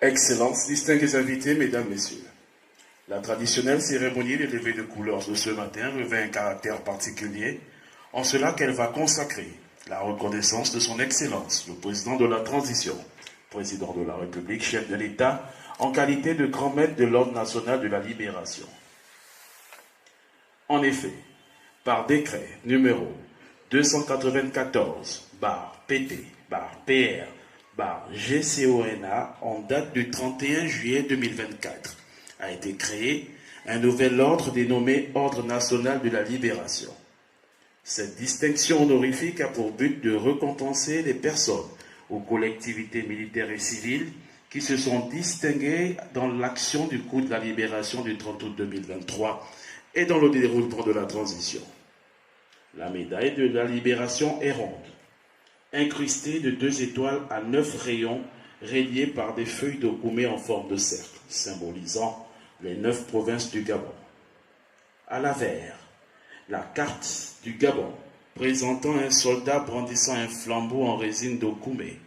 Excellences, distingués invités, Mesdames, Messieurs, la traditionnelle cérémonie des levées de couleurs de ce matin revêt un caractère particulier, en cela qu'elle va consacrer la reconnaissance de son Excellence, le Président de la Transition, Président de la République, chef de l'État, en qualité de grand maître de l'Ordre national de la Libération. En effet, par décret numéro 294-PT-PR-GCONA en date du 31 juillet 2024 a été créé un nouvel ordre dénommé Ordre national de la Libération. Cette distinction honorifique a pour but de récompenser les personnes ou collectivités militaires et civiles qui se sont distinguées dans l'action du coup de la libération du 30 août 2023 et dans le déroulement de la transition. La médaille de la libération est ronde, incrustée de 2 étoiles à 9 rayons reliés par des feuilles de koumé en forme de cercle, symbolisant les 9 provinces du Gabon. À l'avers, la carte du Gabon, présentant un soldat brandissant un flambeau en résine de koumé,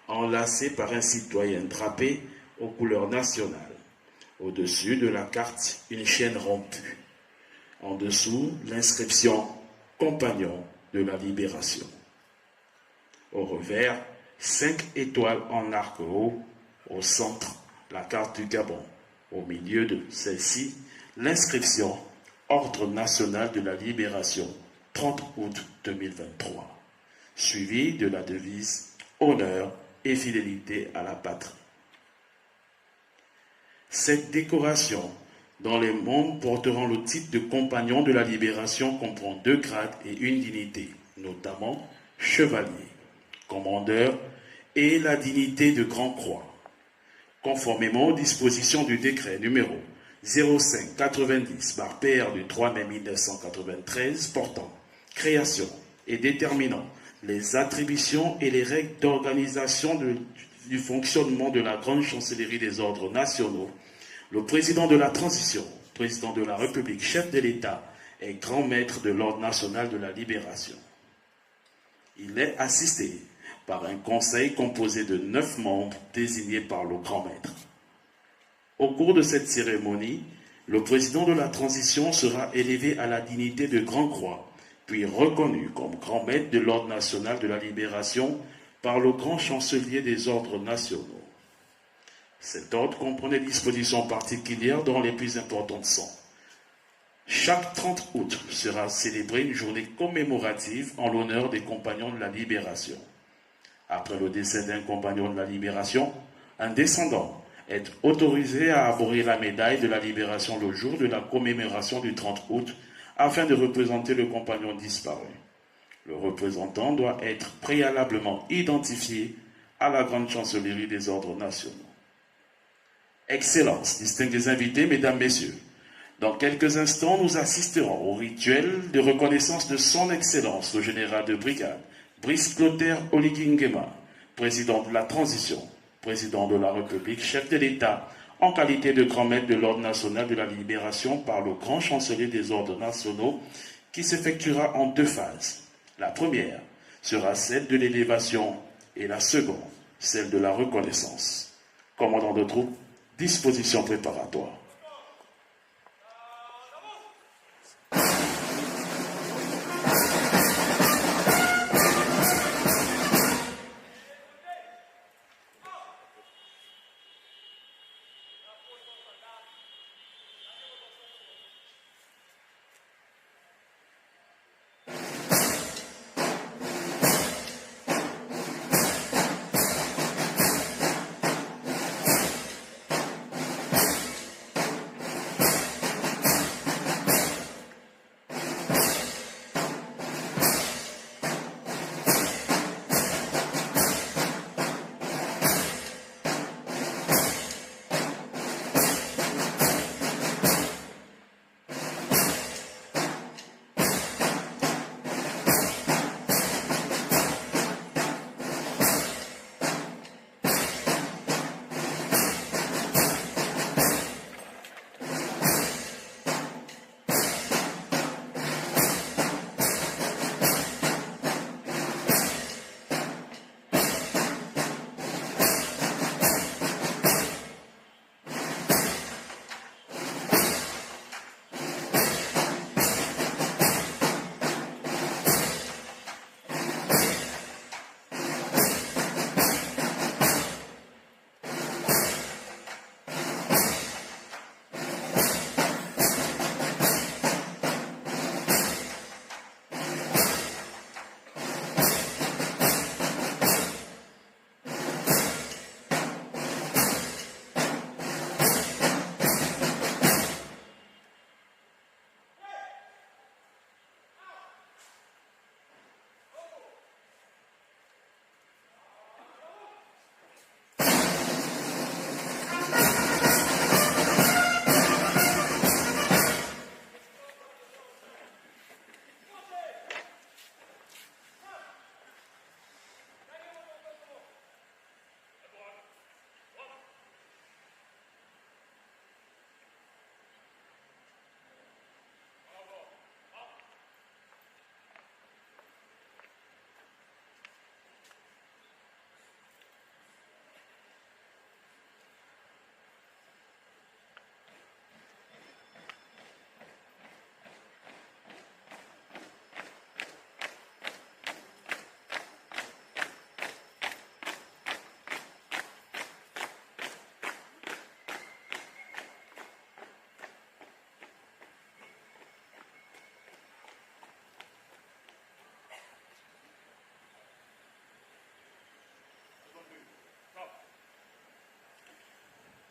enlacé par un citoyen drapé aux couleurs nationales. Au-dessus de la carte, une chaîne rompue. En dessous, l'inscription « Compagnon de la Libération ». Au revers, 5 étoiles en arc haut. Au centre, la carte du Gabon. Au milieu de celle-ci, l'inscription « Ordre national de la Libération, 30 août 2023 », suivie de la devise « Honneur et fidélité à la patrie ». Cette décoration, dont les membres porteront le titre de compagnon de la libération, comprend 2 grades et une dignité, notamment chevalier, commandeur et la dignité de Grand Croix. Conformément aux dispositions du décret numéro 0590/PR du 3 mai 1993 portant création et déterminant les attributions et les règles d'organisation du fonctionnement de la grande chancellerie des ordres nationaux, le président de la transition, président de la République, chef de l'État, est grand maître de l'Ordre national de la Libération. Il est assisté par un conseil composé de 9 membres désignés par le grand maître. Au cours de cette cérémonie, le président de la transition sera élevé à la dignité de Grand Croix, puis reconnu comme grand maître de l'Ordre national de la Libération par le grand chancelier des ordres nationaux. Cet ordre comprend des dispositions particulières dont les plus importantes sont: chaque 30 août sera célébrée une journée commémorative en l'honneur des compagnons de la Libération. Après le décès d'un compagnon de la Libération, un descendant est autorisé à arborer la médaille de la Libération le jour de la commémoration du 30 août afin de représenter le compagnon disparu. Le représentant doit être préalablement identifié à la grande chancellerie des ordres nationaux. Excellences, distingués invités, Mesdames, Messieurs, dans quelques instants, nous assisterons au rituel de reconnaissance de son Excellence, le général de brigade, Brice Clotaire Oligui Nguema, président de la transition, président de la République, chef de l'État, en qualité de grand maître de l'Ordre national de la Libération par le grand chancelier des ordres nationaux, qui s'effectuera en 2 phases. La première sera celle de l'élévation et la seconde, celle de la reconnaissance. Commandant de troupes, disposition préparatoire.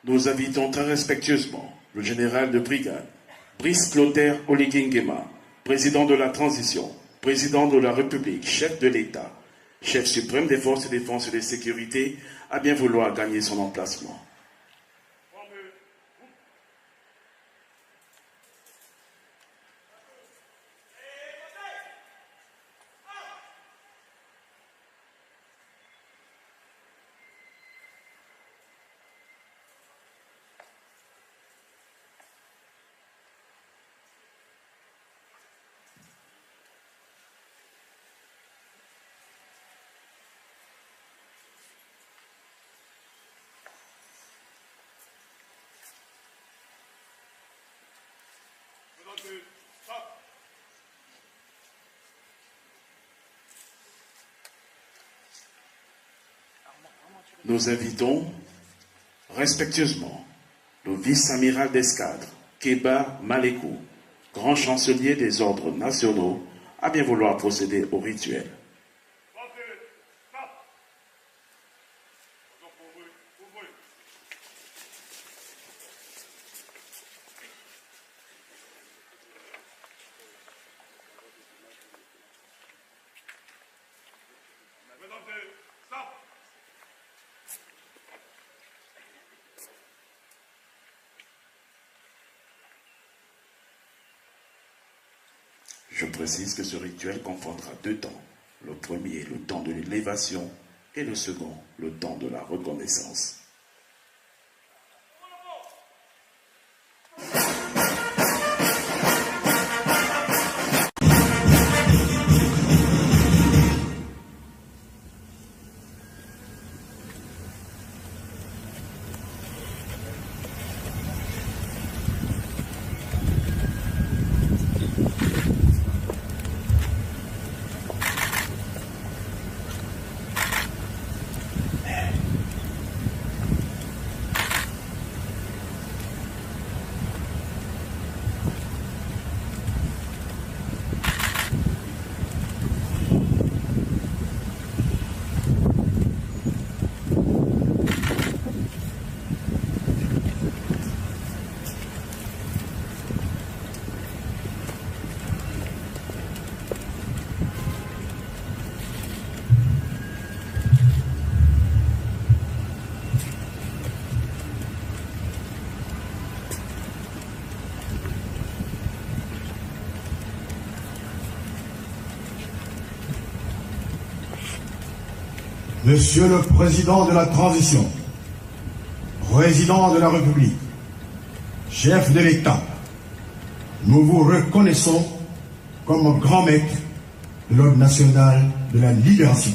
Nous invitons très respectueusement le général de brigade, Brice Clotaire Oligingema, président de la transition, président de la République, chef de l'État, chef suprême des forces de défense et de sécurité, à bien vouloir gagner son emplacement. Nous invitons respectueusement le vice-amiral d'escadre, Keba Malekou, grand chancelier des ordres nationaux, à bien vouloir procéder au rituel. Je précise que ce rituel comprendra 2 temps. Le premier, le temps de l'élévation, et le second, le temps de la reconnaissance. Monsieur le Président de la Transition, Président de la République, chef de l'État, nous vous reconnaissons comme grand maître de l'ordre national de la libération.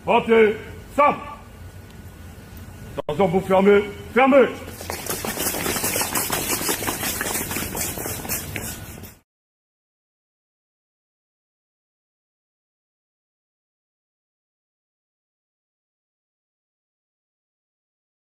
Portez, simple. Attention pour fermer, fermez.